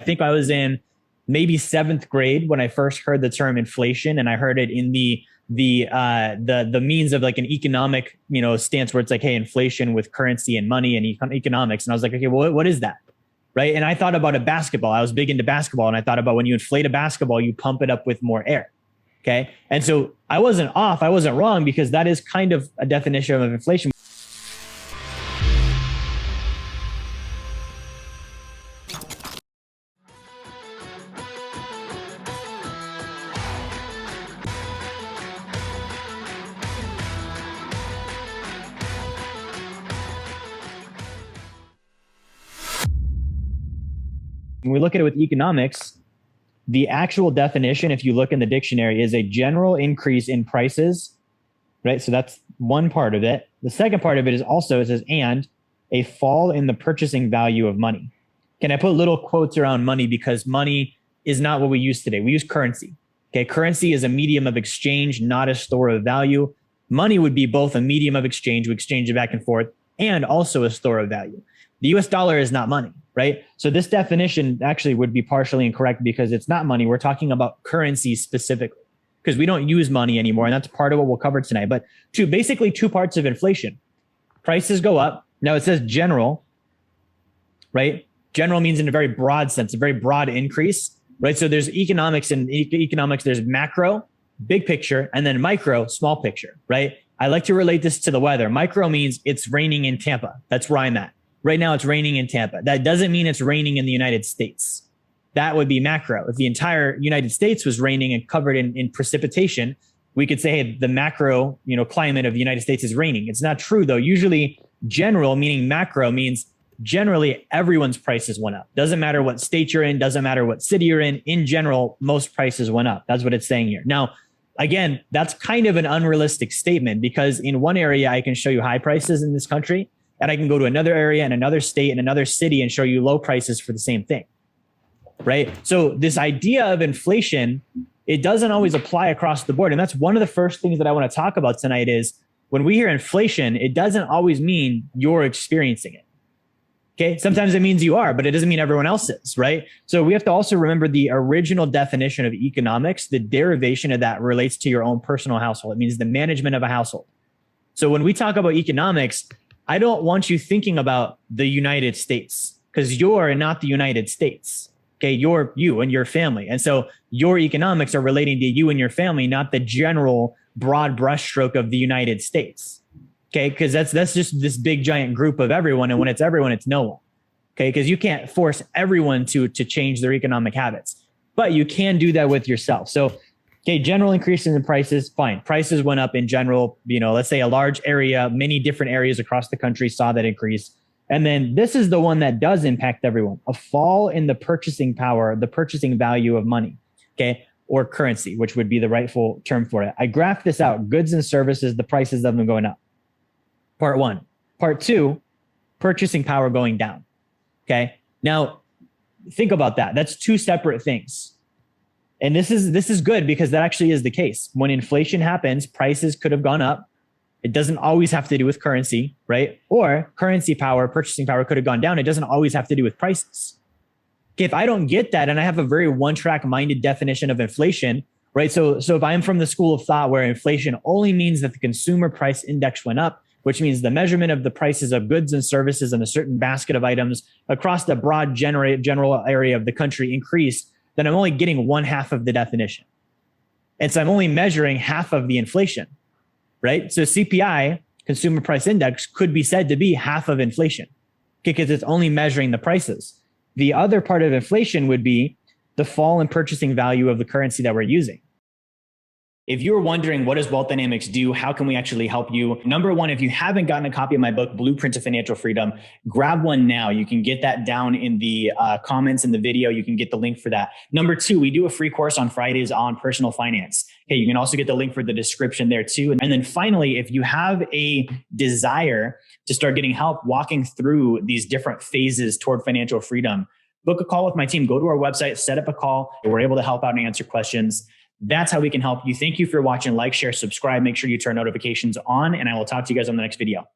I think I was in maybe 7th grade when I first heard the term inflation, and I heard it in the means of like an economic, stance where it's like, hey, inflation with currency and money and economics. And I was like, okay, well, what is that? Right. And I thought about a basketball. I was big into basketball, and I thought about when you inflate a basketball, you pump it up with more air. Okay. And so I wasn't off. I wasn't wrong, because that is kind of a definition of inflation. When we look at it with economics, the actual definition, if you look in the dictionary, is a general increase in prices, right? So that's one part of it. The second part of it is also, it says, and a fall in the purchasing value of money. Can I put little quotes around money, because money is not what we use today. We use currency. Okay. Currency is a medium of exchange, not a store of value. Money would be both a medium of exchange, we exchange it back and forth, and also a store of value. The US dollar is not money, right? So this definition actually would be partially incorrect, because it's not money. We're talking about currency specifically, because we don't use money anymore. And that's part of what we'll cover tonight. But basically two parts of inflation. Prices go up. Now it says general, right? General means in a very broad sense, a very broad increase, right? So there's economics, and economics, there's macro, big picture, and then micro, small picture, right? I like to relate this to the weather. Micro means it's raining in Tampa. That's where I'm at. Right now it's raining in Tampa. That doesn't mean it's raining in the United States. That would be macro. If the entire United States was raining and covered in precipitation, we could say, hey, the macro, climate of the United States is raining. It's not true though. Usually general, meaning macro, means generally everyone's prices went up. Doesn't matter what state you're in, doesn't matter what city you're in. In general, most prices went up. That's what it's saying here. Now, again, that's kind of an unrealistic statement, because in one area I can show you high prices in this country, and I can go to another area and another state and another city and show you low prices for the same thing, right? So this idea of inflation, it doesn't always apply across the board. And that's one of the first things that I want to talk about tonight is, when we hear inflation, it doesn't always mean you're experiencing it. Okay. Sometimes it means you are, but it doesn't mean everyone else is, right? So we have to also remember the original definition of economics. The derivation of that relates to your own personal household. It means the management of a household. So when we talk about economics, I don't want you thinking about the United States, because you're not the United States. Okay. You're you and your family. And so your economics are relating to you and your family, not the general broad brushstroke of the United States. Okay. Because that's just this big giant group of everyone. And when it's everyone, it's no one. Okay. Because you can't force everyone to change their economic habits, but you can do that with yourself. So, okay, general increases in prices, fine. Prices went up in general. Let's say a large area, many different areas across the country saw that increase. And then this is the one that does impact everyone: a fall in the purchasing power, the purchasing value of money, okay, or currency, which would be the rightful term for it. I graphed this out: goods and services, the prices of them going up. Part one. Part two, purchasing power going down. Okay. Now think about that. That's two separate things. And this is good, because that actually is the case. When inflation happens, prices could have gone up. It doesn't always have to do with currency, right? Or currency power, purchasing power could have gone down. It doesn't always have to do with prices. Okay, if I don't get that, and I have a very one-track minded definition of inflation, right? So if I'm from the school of thought where inflation only means that the consumer price index went up, which means the measurement of the prices of goods and services in a certain basket of items across the broad general area of the country increased, then I'm only getting one half of the definition. And so I'm only measuring half of the inflation, right? So CPI, consumer price index, could be said to be half of inflation, because it's only measuring the prices. The other part of inflation would be the fall in purchasing value of the currency that we're using. If you're wondering, what does Wealth Dynamics do? How can we actually help you? Number one, if you haven't gotten a copy of my book, Blueprint to Financial Freedom, grab one now. You can get that down in the comments in the video. You can get the link for that. Number two, we do a free course on Fridays on personal finance. Okay, you can also get the link for the description there too. And then finally, if you have a desire to start getting help walking through these different phases toward financial freedom, book a call with my team. Go to our website, set up a call. We're able to help out and answer questions. That's how we can help you. Thank you for watching. Like, share, subscribe. Make sure you turn notifications on, and I will talk to you guys on the next video.